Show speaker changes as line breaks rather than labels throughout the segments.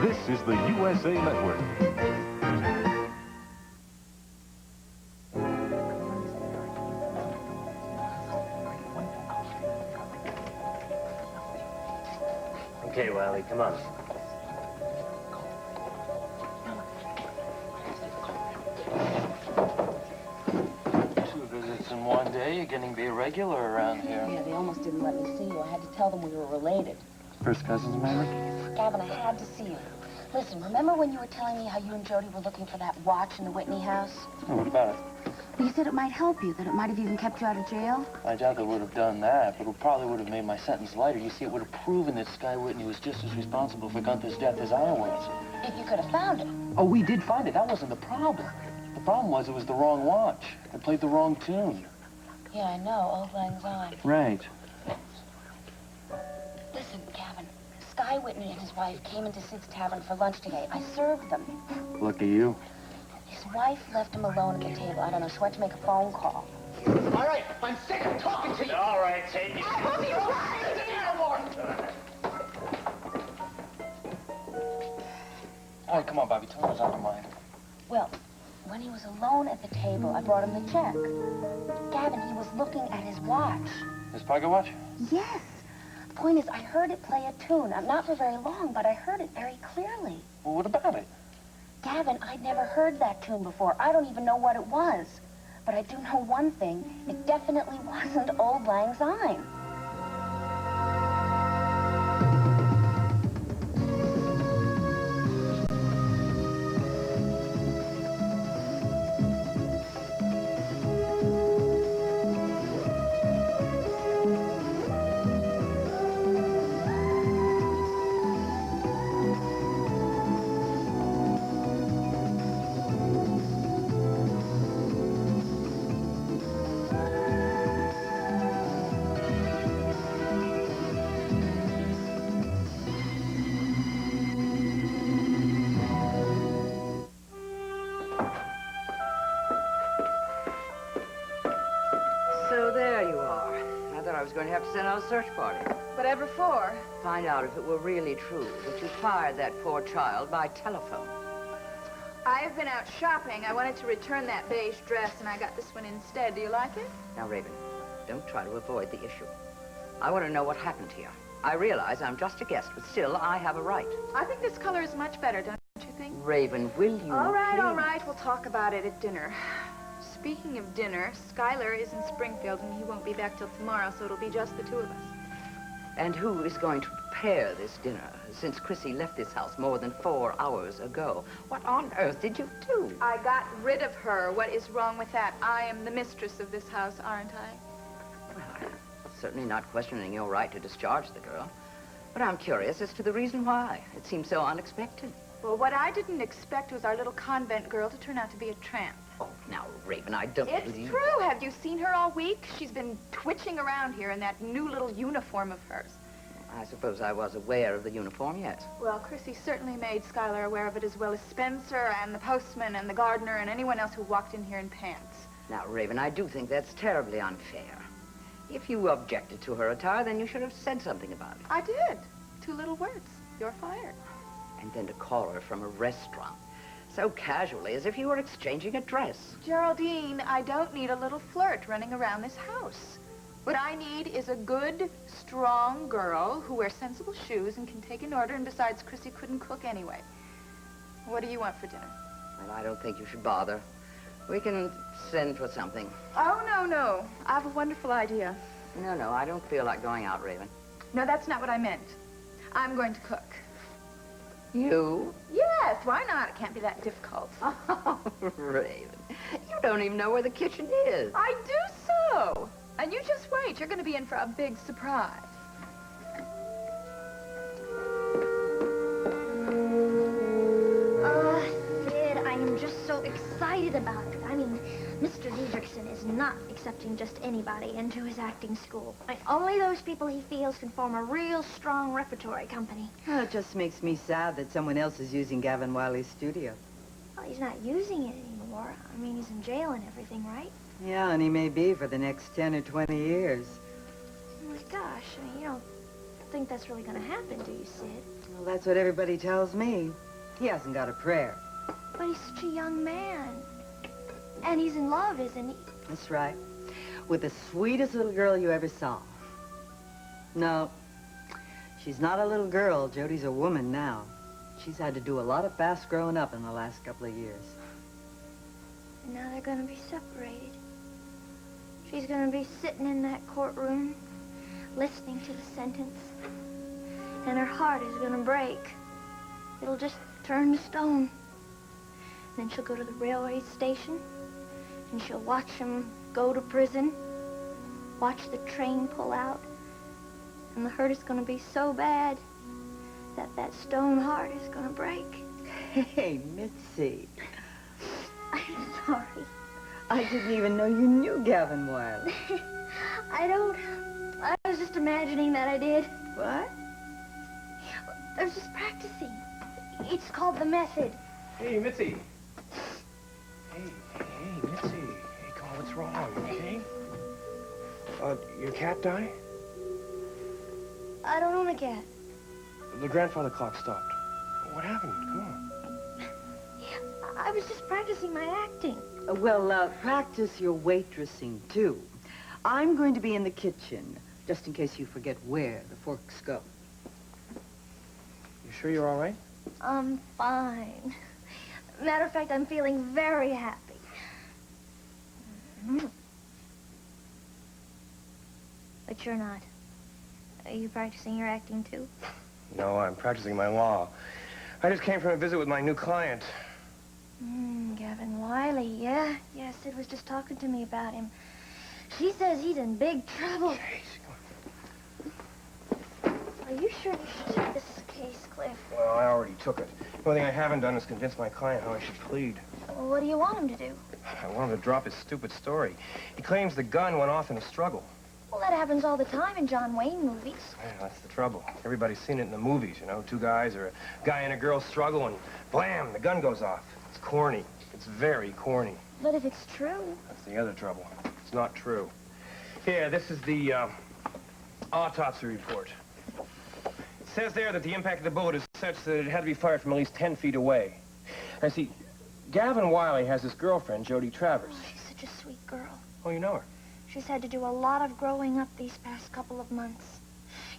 This is the USA Network.
Okay, Wiley, come on. 2 visits in one day. You're getting to be a regular around here.
Yeah, they almost didn't let me see you. I had to tell them we were related.
First cousins, maybe?
Gavin, I had to see you. Listen, remember when you were telling me how you and Jody were looking for that watch in the Whitney house?
Oh, what about it?
You said it might help you, that it might have even kept you out of jail.
I doubt they would have done that, but it probably would have made my sentence lighter. You see, it would have proven that Sky Whitney was just as responsible for Gunther's death as I was.
If you could have found it.
Oh, we did find it. That wasn't the problem. The problem was it was the wrong watch. It played the wrong tune.
Yeah, I know. Old Lang Syne.
Right.
Listen, Gavin. Sky Whitney and his wife came into Sid's Tavern for lunch today. I served them.
Lucky you.
His wife left him alone at the table. I don't know. She went to make a phone call.
All right, I'm sick of talking to you.
All right, take it.
I hope you don't say no more.
All right, come on, Bobby. Tell me what's on your mind.
Well, when he was alone at the table, I brought him the check. Gavin, he was looking at his watch.
His pocket watch?
Yes. The point is, I heard it play a tune. Not for very long, but I heard it very clearly.
Well, what about it?
Gavin, I'd never heard that tune before. I don't even know what it was. But I do know one thing. It definitely wasn't Old Lang Syne.
So there you are. I thought I was going to have to send out a search party.
Whatever for?
Find out if it were really true that you fired that poor child by telephone.
I've been out shopping. I wanted to return that beige dress, and I got this one instead. Do you like it?
Now, Raven, don't try to avoid the issue. I want to know what happened here. I realize I'm just a guest, but still, I have a right.
I think this color is much better, don't you think?
Raven, will you
All
please?
right. We'll talk about it at dinner. Speaking of dinner, Skylar is in Springfield, and he won't be back till tomorrow, so it'll be just the two of us.
And who is going to prepare this dinner, since Chrissy left this house more than 4 hours ago? What on earth did you do?
I got rid of her. What is wrong with that? I am the mistress of this house, aren't I?
Well, I'm certainly not questioning your right to discharge the girl, but I'm curious as to the reason why. It seems so unexpected.
Well, what I didn't expect was our little convent girl to turn out to be a tramp.
Oh, now, Raven, I don't
It's
believe...
true. Have you seen her all week? She's been twitching around here in that new little uniform of hers.
I suppose I was aware of the uniform, yes.
Well, Chrissy certainly made Skylar aware of it, as well as Spencer and the postman and the gardener and anyone else who walked in here in pants.
Now, Raven, I do think that's terribly unfair. If you objected to her attire, then you should have said something about it.
I did. 2 little words. You're fired.
And then to call her from a restaurant, so casually, as if you were exchanging a dress.
Geraldine, I don't need a little flirt running around this house. What I need is a good, strong girl who wears sensible shoes and can take an order, and besides, Chrissy couldn't cook anyway. What do you want for dinner?
Well, I don't think you should bother. We can send for something.
Oh, no. I have a wonderful idea.
No, I don't feel like going out, Raven.
No, that's not what I meant. I'm going to cook.
You?
Yes, why not? It can't be that difficult.
Oh, Raven, you don't even know where the kitchen is.
I do so. And you just wait. You're going to be in for a big surprise.
Sid, I am just so excited about it. I mean, Mr. Diedrichson is not accepting just anybody into his acting school. Only those people he feels can form a real strong repertory company.
Well, it just makes me sad that someone else is using Gavin Wiley's studio.
Well, he's not using it anymore. I mean, he's in jail and everything, right?
Yeah, and he may be for the next 10 or 20 years.
Oh, my gosh. I mean, you don't think that's really going to happen, do you, Sid?
Well, that's what everybody tells me. He hasn't got a prayer.
But he's such a young man. And he's in love, isn't he?
That's right. With the sweetest little girl you ever saw. No, she's not a little girl. Jody's a woman now. She's had to do a lot of fast growing up in the last couple of years.
And now they're gonna be separated. She's gonna be sitting in that courtroom, listening to the sentence. And her heart is gonna break. It'll just turn to stone. Then she'll go to the railway station, and she'll watch him go to prison, watch the train pull out, and the hurt is gonna be so bad that that stone heart is gonna break.
Hey, Mitzi.
I'm sorry.
I didn't even know you knew Gavin Wiley.
I don't. I was just imagining that I did.
What?
I was just practicing. It's called the method.
Hey, Mitzi. Hey, Mitzi. Hey, come on, what's wrong, okay? Your cat die?
I don't own a cat.
The grandfather clock stopped. What happened? Come on.
I was just practicing my acting.
Well, practice your waitressing, too. I'm going to be in the kitchen, just in case you forget where the forks go.
You sure you're all right?
I'm fine. Matter of fact, I'm feeling very happy. But you're not. Are you practicing your acting, too?
No, I'm practicing my law. I just came from a visit with my new client.
Gavin Wiley, yeah. Yeah, Sid was just talking to me about him. She says he's in big trouble. Are you sure you should take this case, Cliff?
Well, I already took it. The only thing I haven't done is convince my client how I should plead.
Well, what do you want him to do?
I want him to drop his stupid story. He claims the gun went off in a struggle.
Well, that happens all the time in John Wayne movies.
Yeah, that's the trouble. Everybody's seen it in the movies, you know, two guys or a guy and a girl struggle and blam, the gun goes off. It's corny. It's very corny.
But if it's true...
That's the other trouble. It's not true. Here, this is the autopsy report. It says there that the impact of the bullet is such that it had to be fired from at least 10 feet away. I see, Gavin Wiley has this girlfriend, Jody Travers.
Oh, she's such a sweet girl.
Oh, you know her?
She's had to do a lot of growing up these past couple of months.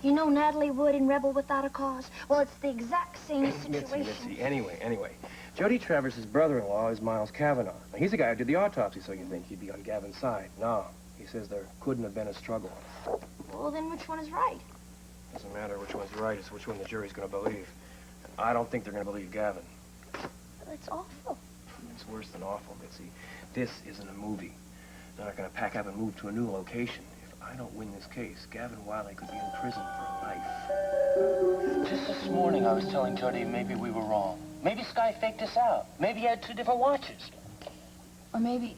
You know Natalie Wood in Rebel Without a Cause? Well, it's the exact same situation.
Mitzi. Anyway. Jody Travers' brother-in-law is Miles Cavanaugh. Now, he's the guy who did the autopsy, so you think he'd be on Gavin's side. No, he says there couldn't have been a struggle.
Well, then which one is right?
Doesn't matter which one's right, it's which one the jury's gonna believe. I don't think they're gonna believe Gavin.
That's awful.
It's worse than awful, Mitzi. This isn't a movie. They're not gonna pack up and move to a new location. If I don't win this case, Gavin Wiley could be in prison for life.
Just this morning, I was telling Jody maybe we were wrong. Maybe Sky faked us out. Maybe he had two different watches.
Or maybe...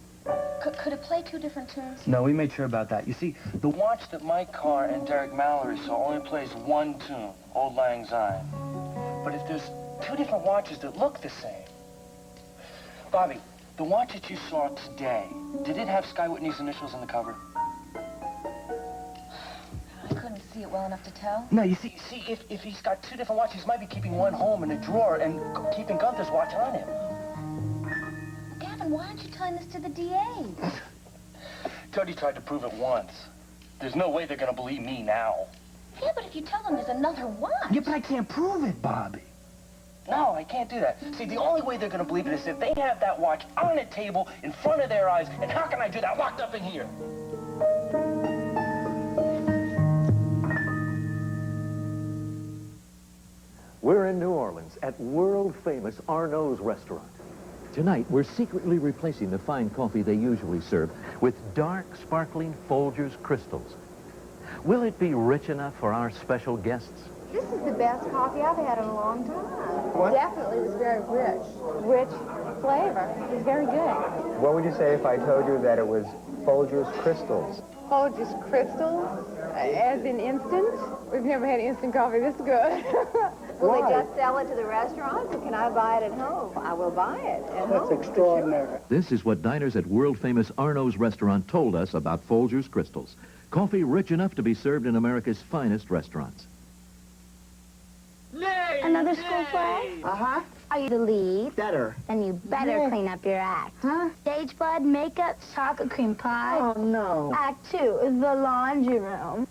Could it play two different tunes?
No, we made sure about that. You see, the watch that Mike Carr and Derek Mallory saw only plays one tune, Old Lang Syne. But if there's two different watches that look the same... Bobby, the watch that you saw today, did it have Sky Whitney's initials in the cover?
I couldn't see it well enough to tell.
No, you see, if he's got two different watches, he might be keeping one home in a drawer and keeping Gunther's watch on him.
Gavin, why aren't you telling this to the DA?
Jody tried to prove it once. There's no way they're gonna believe me now.
Yeah, but if you tell them there's another watch...
Yeah, but I can't prove it, Bobby. No, I can't do that. See, the only way they're gonna believe it is if they have that watch on a table in front of their eyes, and how can I do that locked up in here?
We're in New Orleans at world-famous Arnaud's restaurant. Tonight, we're secretly replacing the fine coffee they usually serve with dark, sparkling Folgers crystals. Will it be rich enough for our special guests?
This is the best coffee I've had in a long time. Definitely was very rich. Rich flavor. It was very good.
What would you say if I told you that it was Folgers Crystals?
Folgers Crystals, as in instant? We've never had instant coffee this good. Will they just sell it to the restaurants, or can I buy it at home? I will buy it at home. That's extraordinary.
This is what diners at world-famous Arnaud's restaurant told us about Folgers crystals. Coffee rich enough to be served in America's finest restaurants.
Nay,
another school play?
Uh-huh.
Are you the lead?
Better.
Then you better clean up your act.
Huh?
Stage blood, makeup, chocolate cream pie.
Oh, no.
Act 2 is the laundry room.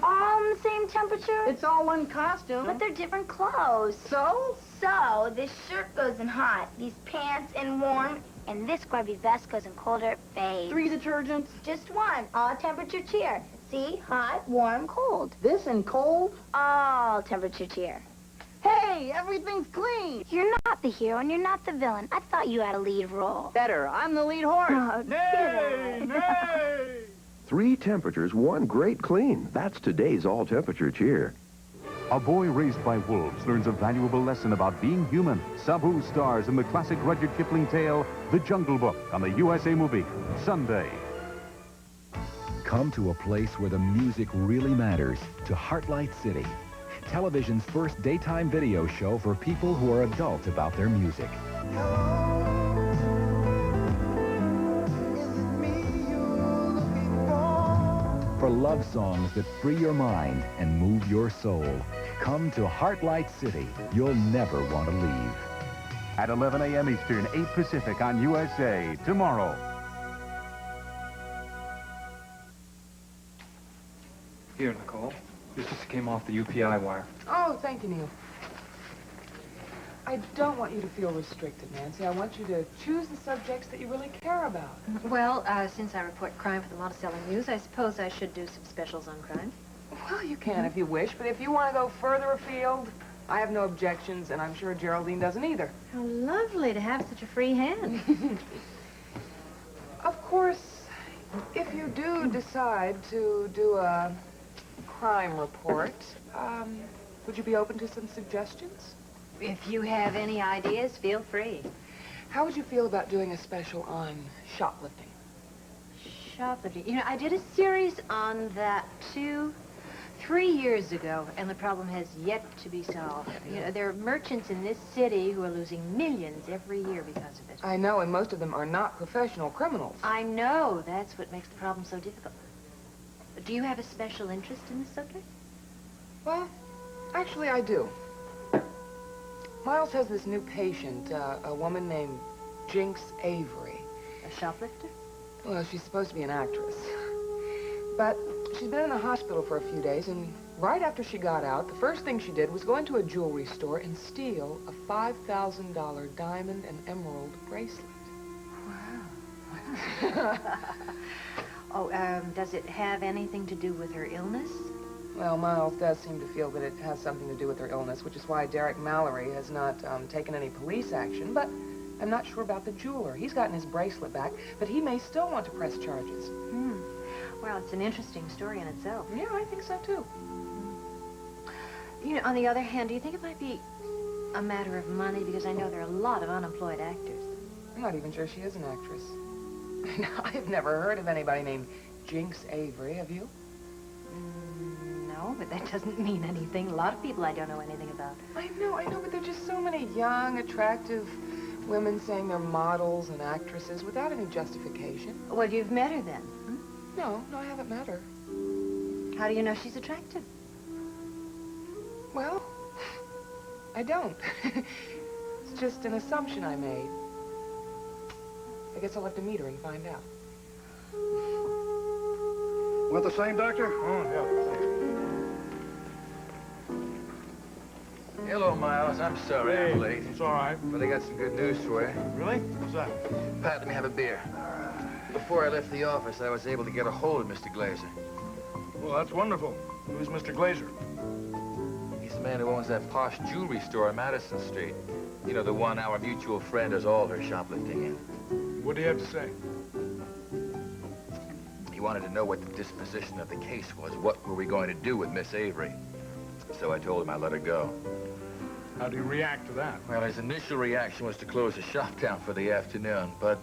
All in the same temperature?
It's all one costume.
But they're different clothes.
So?
So, this shirt goes in hot, these pants in warm, and this grubby vest goes in colder, it fades.
3 detergents.
Just one, all temperature cheer. See? Hot, warm, cold.
This in cold.
All temperature cheer.
Hey, everything's clean.
You're not the hero and you're not the villain. I thought you had a lead role.
Better. I'm the lead horse.
Oh,
Nay, nay.
3 temperatures, 1 great clean. That's today's all-temperature cheer.
A boy raised by wolves learns a valuable lesson about being human. Sabu stars in the classic Rudyard Kipling tale, The Jungle Book, on the USA Movie, Sunday.
Come to a place where the music really matters, to Heartlight City, television's first daytime video show for people who are adult about their music. For love songs that free your mind and move your soul, come to Heartlight City. You'll never want to leave.
At 11 a.m. Eastern, 8 Pacific on USA, tomorrow.
Here, Nicole. This just came off the UPI wire.
Oh, thank you, Neil. I don't want you to feel restricted, Nancy. I want you to choose the subjects that you really care about.
Well, since I report crime for the Monticello News, I suppose I should do some specials on crime.
Well, you can if you wish, but if you want to go further afield, I have no objections, and I'm sure Geraldine doesn't either.
How lovely to have such a free hand.
Of course, if you do decide to do a crime report, would you be open to some suggestions?
If you have any ideas, feel free.
How would you feel about doing a special on shoplifting?
Shoplifting. You know, I did a series on that 3 years ago, and the problem has yet to be solved. You know, there are merchants in this city who are losing millions every year because of it.
I know, and most of them are not professional criminals.
I know. That's what makes the problem so difficult. Do you have a special interest in this subject?
Well, actually, I do. Miles has this new patient, a woman named Jinx Avery.
A shoplifter?
Well, she's supposed to be an actress. But she's been in the hospital for a few days, and right after she got out, the first thing she did was go into a jewelry store and steal a $5,000 diamond and emerald bracelet.
Wow. Oh, does it have anything to do with her illness?
Well, Miles does seem to feel that it has something to do with her illness, which is why Derek Mallory has not taken any police action, but I'm not sure about the jeweler. He's gotten his bracelet back, but he may still want to press charges.
Well, it's an interesting story in itself.
Yeah, I think so, too.
You know, on the other hand, do you think it might be a matter of money? Because I know there are a lot of unemployed actors.
I'm not even sure she is an actress. I've never heard of anybody named Jinx Avery, have you?
No, but that doesn't mean anything. A lot of people I don't know anything about.
I know, but there are just so many young, attractive women saying they're models and actresses without any justification.
Well, you've met her then?
No, I haven't met her.
How do you know she's attractive?
Well, I don't. It's just an assumption I made. I guess I'll have to meet her and find out.
Want the same, Doctor? Oh, yeah.
Hello, Miles. I'm sorry I'm late.
It's all right.
But I got some good news for you.
Really? What's that?
Pat, let me have a beer. Before I left the office, I was able to get a hold of Mr. Glazer.
Well, that's wonderful. Who's Mr. Glazer?
He's the man who owns that posh jewelry store on Madison Street. You know, the one our mutual friend does all her shoplifting in.
What do you have to say?
He wanted to know what the disposition of the case was. What were we going to do with Miss Avery? So I told him I'd let her go.
How do you react to that?
Well, his initial reaction was to close the shop down for the afternoon, but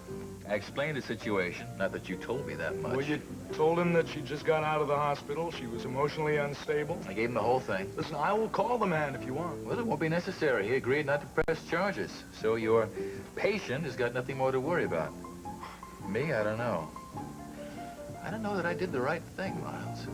I explained the situation. Not that you told me that much.
Well, you told him that she just got out of the hospital. She was emotionally unstable.
I gave him the whole thing.
Listen, I will call the man if you want.
Well, it won't be necessary. He agreed not to press charges. So your patient has got nothing more to worry about. Me, I don't know. I don't know that I did the right thing, Miles.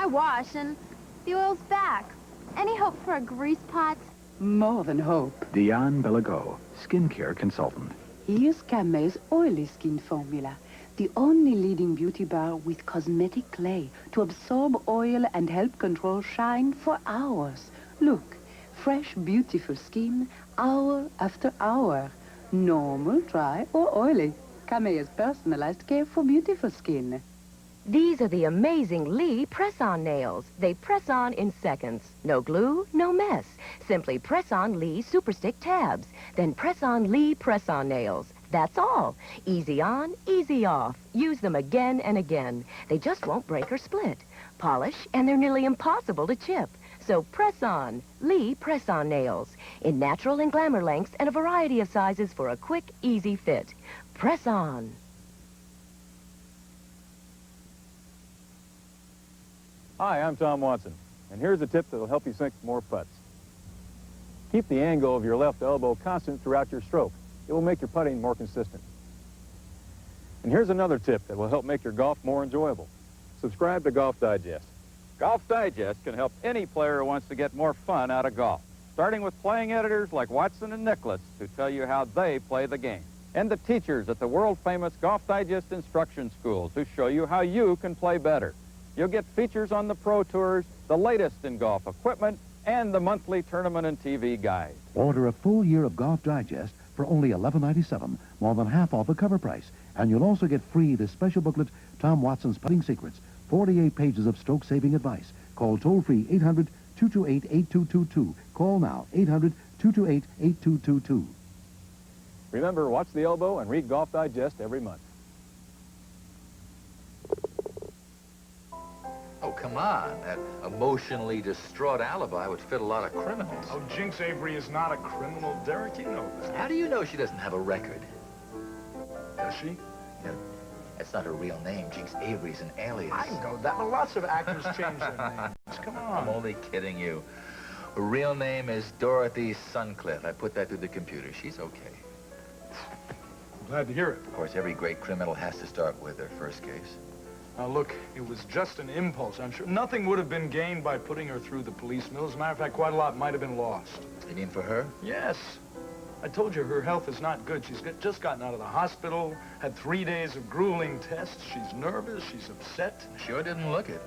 wash and the oil's back. Any hope for a grease pot?
More than hope.
Diane Belago, skincare consultant.
Here's Camet's Oily Skin Formula, the only leading beauty bar with cosmetic clay to absorb oil and help control shine for hours. Look, fresh, beautiful skin, hour after hour. Normal, dry, or oily. Camet's personalized care for beautiful skin.
These are the amazing Lee press-on nails. They press on in seconds. No glue, no mess. Simply press on Lee Super Stick tabs. Then press on Lee press-on nails. That's all. Easy on, easy off. Use them again and again. They just won't break or split. Polish, and they're nearly impossible to chip. So press on Lee press-on nails. In natural and glamour lengths and a variety of sizes for a quick, easy fit. Press on.
Hi, I'm Tom Watson, and here's a tip that will help you sink more putts. Keep the angle of your left elbow constant throughout your stroke. It will make your putting more consistent. And here's another tip that will help make your golf more enjoyable. Subscribe to Golf Digest. Golf Digest can help any player who wants to get more fun out of golf, starting with playing editors like Watson and Nicholas who tell you how they play the game, and the teachers at the world-famous Golf Digest instruction schools who show you how you can play better. You'll get features on the Pro Tours, the latest in golf equipment, and the monthly tournament and TV guide.
Order a full year of Golf Digest for only $11.97, more than half off the cover price. And you'll also get free this special booklet, Tom Watson's Putting Secrets, 48 pages of stroke-saving advice. Call toll-free 800-228-8222. Call now, 800-228-8222.
Remember, watch the elbow and read Golf Digest every month.
Oh, come on. That emotionally distraught alibi would fit a lot of criminals.
Oh, Jinx Avery is not a criminal, Derek. You know that.
How do you know she doesn't have a record?
Does she?
Yeah, that's not her real name. Jinx Avery's an alias.
I know that, but lots of actors change their names. Come on.
I'm only kidding you. Her real name is Dorothy Suncliffe. I put that through the computer. She's okay.
I'm glad to hear it.
Of course, every great criminal has to start with their first case.
Now, look, it was just an impulse. I'm sure nothing would have been gained by putting her through the police mill. As a matter of fact, quite a lot might have been lost.
You mean for her?
Yes. I told you her health is not good. She's just gotten out of the hospital, had 3 days of grueling tests. She's nervous. She's upset.
Sure didn't look it.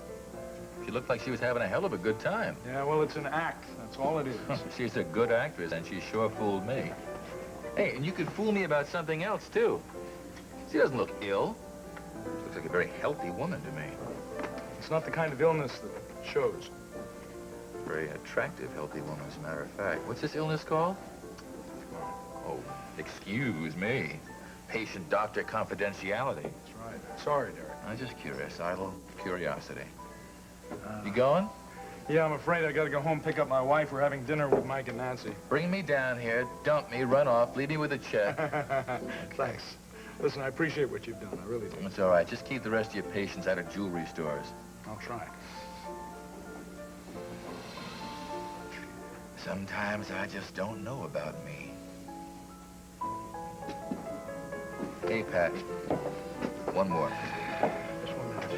She looked like she was having a hell of a good time.
Yeah, well, it's an act. That's all it is.
She's a good actress, and she sure fooled me. Hey, and you could fool me about something else, too. She doesn't look ill. She looks like a very healthy woman to me.
It's not the kind of illness that shows.
Very attractive, healthy woman, as a matter of fact. What's this illness called? Oh, excuse me. Patient-doctor confidentiality.
That's right. Sorry, Derek.
I'm just curious. Idle curiosity. You going?
Yeah, I'm afraid I gotta go home, pick up my wife. We're having dinner with Mike and Nancy.
Bring me down here, dump me, run off, leave me with a check.
Thanks. Listen, I appreciate what you've done. I really do.
It's all right. Just keep the rest of your patients out of jewelry stores.
I'll try.
Sometimes I just don't know about me. Hey, Pat. One more.
Just 1 minute.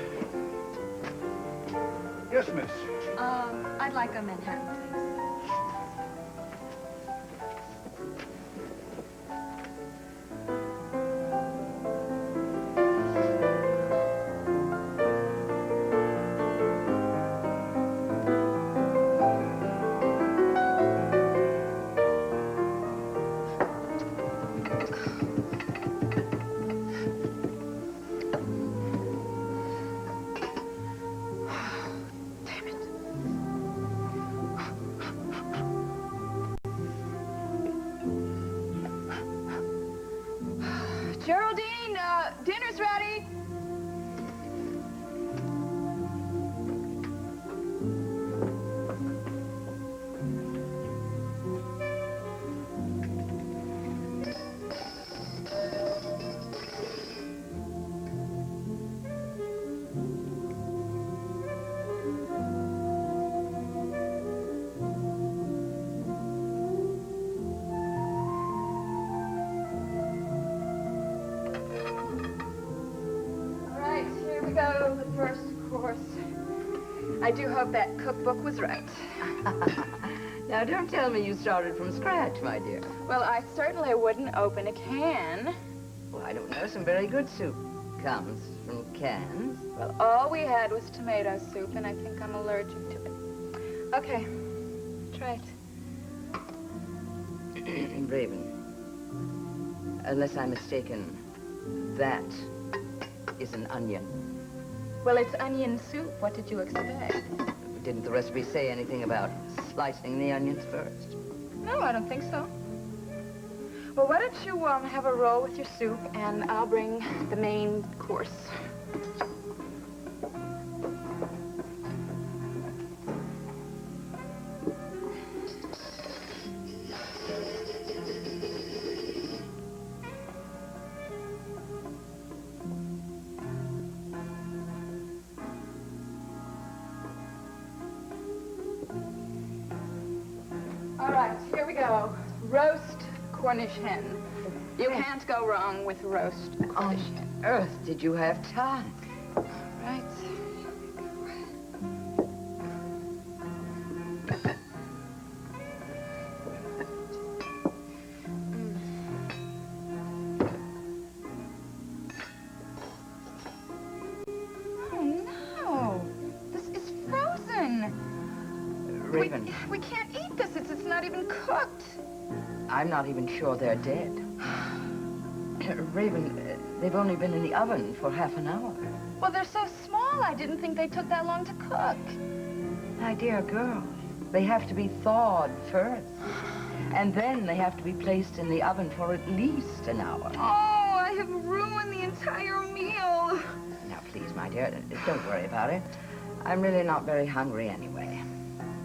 Yes, miss.
I'd like a Manhattan, please. Geraldine, dinner's ready. All right, here we go, the first course. I do hope that cookbook was right.
Now, don't tell me you started from scratch, my dear.
Well, I certainly wouldn't open a can.
Well, I don't know. Some very good soup comes from cans.
Well, all we had was tomato soup, and I think I'm allergic to it. Okay, try it.
Raven, unless I'm mistaken, that is an onion.
Well, it's onion soup. What did you expect?
Didn't the recipe say anything about slicing the onions first?
No, I don't think so. Well, why don't you have a roll with your soup, and I'll bring the main course. All right, here we go. Roast Cornish hen. You can't go wrong with roast Cornish hen.
On earth did you have time?
Right. Oh, no. This is frozen.
Raven,
We can't eat this. It's not even cooked.
I'm not even sure they're dead. Raven, they've only been in the oven for half an hour.
Well, they're so small. I didn't think they took that long to cook.
My dear girl, they have to be thawed first. And then they have to be placed in the oven for at least an hour.
Oh, I have ruined the entire meal.
Now, please, my dear, don't worry about it. I'm really not very hungry anyway.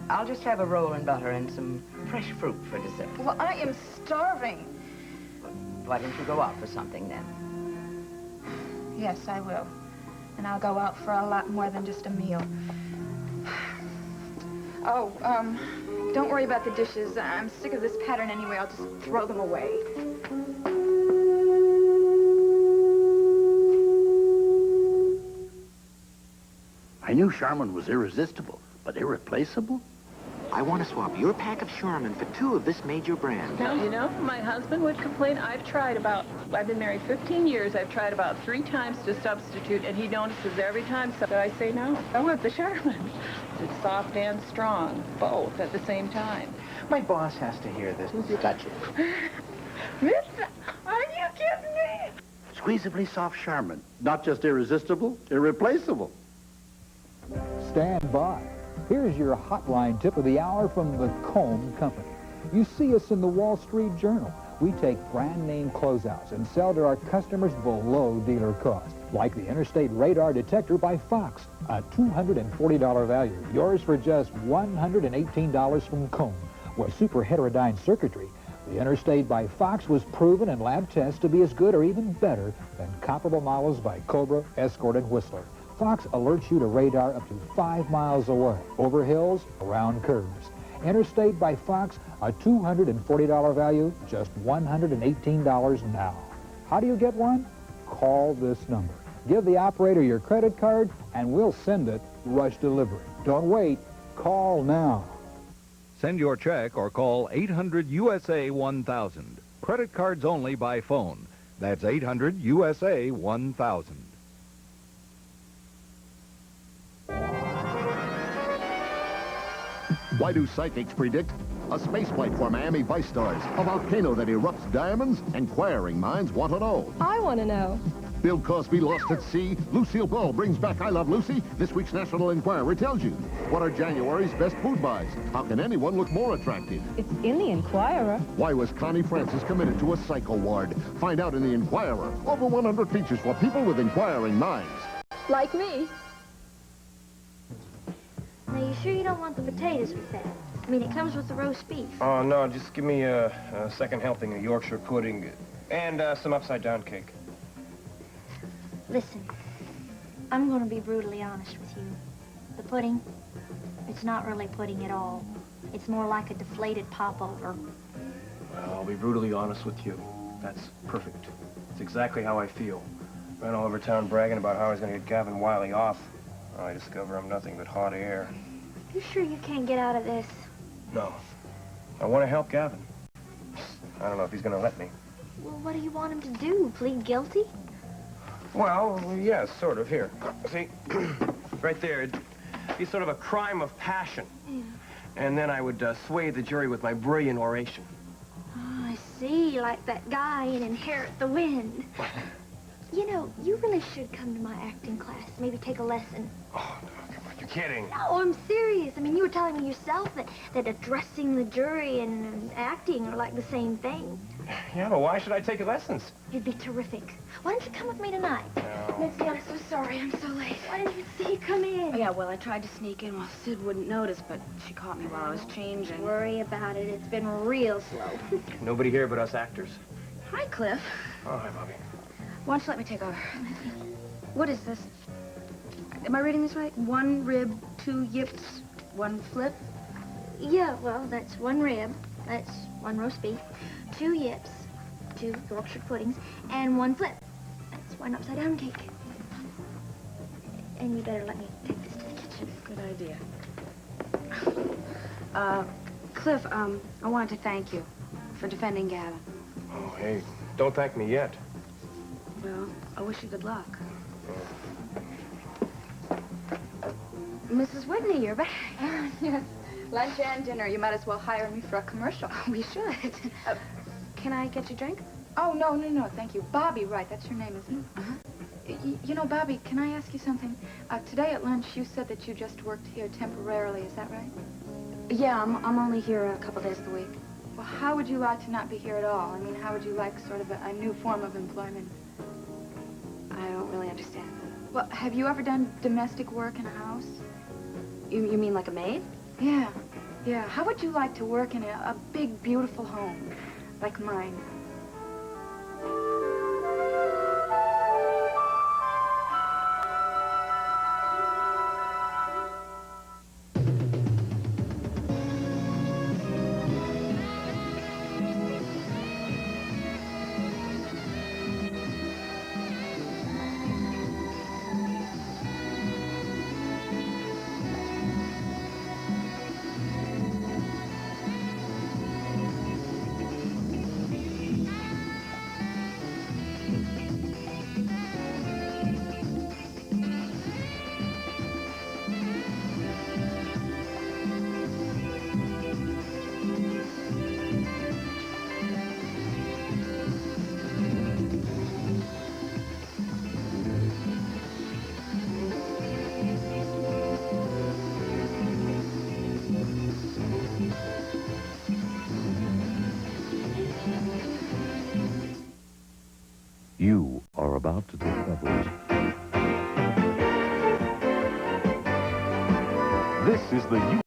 I'll just have a roll and butter and some fresh fruit for dessert.
Well, I am starving.
Why don't you go out for something then?
Yes, I will. And I'll go out for a lot more than just a meal. Oh, don't worry about the dishes. I'm sick of this pattern anyway. I'll just throw them away.
I knew Charmin was irresistible, but irreplaceable?
I want to swap your pack of Charmin for 2 of this major brand.
Now, you know, my husband would complain. I've been married 15 years. I've tried about 3 times to substitute, and he notices every time, so I say no. I want the Charmin. It's soft and strong, both at the same time.
My boss has to hear this. Gotcha.
Mister, are you kidding me?
Squeezably soft Charmin. Not just irresistible, irreplaceable.
Stand by. Here's your hotline tip of the hour from the Comb Company. You see us in the Wall Street Journal. We take brand name closeouts and sell to our customers below dealer cost, like the Interstate Radar Detector by Fox, a $240 value. Yours for just $118 from Comb. With super heterodyne circuitry, the Interstate by Fox was proven in lab tests to be as good or even better than comparable models by Cobra, Escort, and Whistler. Fox alerts you to radar up to 5 miles away, over hills, around curves. Interstate by Fox, a $240 value, just $118 now. How do you get one? Call this number. Give the operator your credit card, and we'll send it rush delivery. Don't wait. Call now.
Send your check or call 800-USA-1000. Credit cards only by phone. That's 800-USA-1000.
Why do psychics predict a spaceflight for Miami Vice stars, a volcano that erupts diamonds? Inquiring minds want to know.
I want to know.
Bill Cosby lost at sea. Lucille Ball brings back I Love Lucy. This week's National Enquirer tells you. What are January's best food buys? How can anyone look more attractive?
It's in the Enquirer.
Why was Connie Francis committed to a psycho ward? Find out in the Enquirer. Over 100 features for people with inquiring minds.
Like me.
Now, you sure you don't want the potatoes with that? I mean, it comes with the roast beef.
Oh, no, just give me a second helping of Yorkshire pudding and some upside-down cake.
Listen, I'm going to be brutally honest with you. The pudding, it's not really pudding at all. It's more like a deflated popover.
Well, I'll be brutally honest with you. That's perfect. It's exactly how I feel. Ran all over town bragging about how I was going to get Gavin Wiley off. I discover I'm nothing but hot air.
You sure you can't get out of this?
No. I want to help Gavin. I don't know if he's going to let me.
Well, what do you want him to do? Plead guilty?
Well, yes, sort of. Here. See? Right there. It'd be sort of a crime of passion.
Yeah.
And then I would sway the jury with my brilliant oration.
Oh, I see. Like that guy in Inherit the Wind. You know, you really should come to my acting class. Maybe take a lesson.
Oh, no, come on. You're kidding.
No, I'm serious. I mean, you were telling me yourself that addressing the jury and acting are like the same thing.
Yeah, but why should I take lessons?
You'd be terrific. Why don't you come with me tonight?
No.
Mitzi, I'm so sorry. I'm so late. Why didn't you see? Come in.
Oh, yeah, well, I tried to sneak in while Sid wouldn't notice, but she caught me while I was changing.
Don't worry about it. It's been real slow.
Nobody here but us actors?
Hi, Cliff.
Oh, hi, Bobby.
Why don't you let me take over? What is this? Am I reading this right? 1 rib, 2 yips, 1 flip?
Yeah, well, that's 1 rib. That's 1 roast beef. 2 yips, 2 Yorkshire puddings, and 1 flip. That's 1 upside-down cake. And you better let me take this to the kitchen.
Good idea. Cliff, I wanted to thank you for defending Gavin.
Oh, hey, don't thank me yet.
Well, I wish you good luck. Mrs. Whitney, you're back.
Yes. Lunch and dinner. You might as well hire me for a commercial.
We should. Can I get you a drink?
Oh, no, thank you. Bobby, right, that's your name, isn't it? Uh-huh. You know, Bobby, can I ask you something? Today at lunch, you said that you just worked here temporarily, is that right?
Yeah, I'm only here a couple days of the week.
Well, how would you like to not be here at all? I mean, how would you like sort of a new form of employment?
I don't really understand.
Well, have you ever done domestic work in a house?
You mean like a maid?
Yeah. How would you like to work in a big, beautiful home like mine?
You are about to discover.
This is the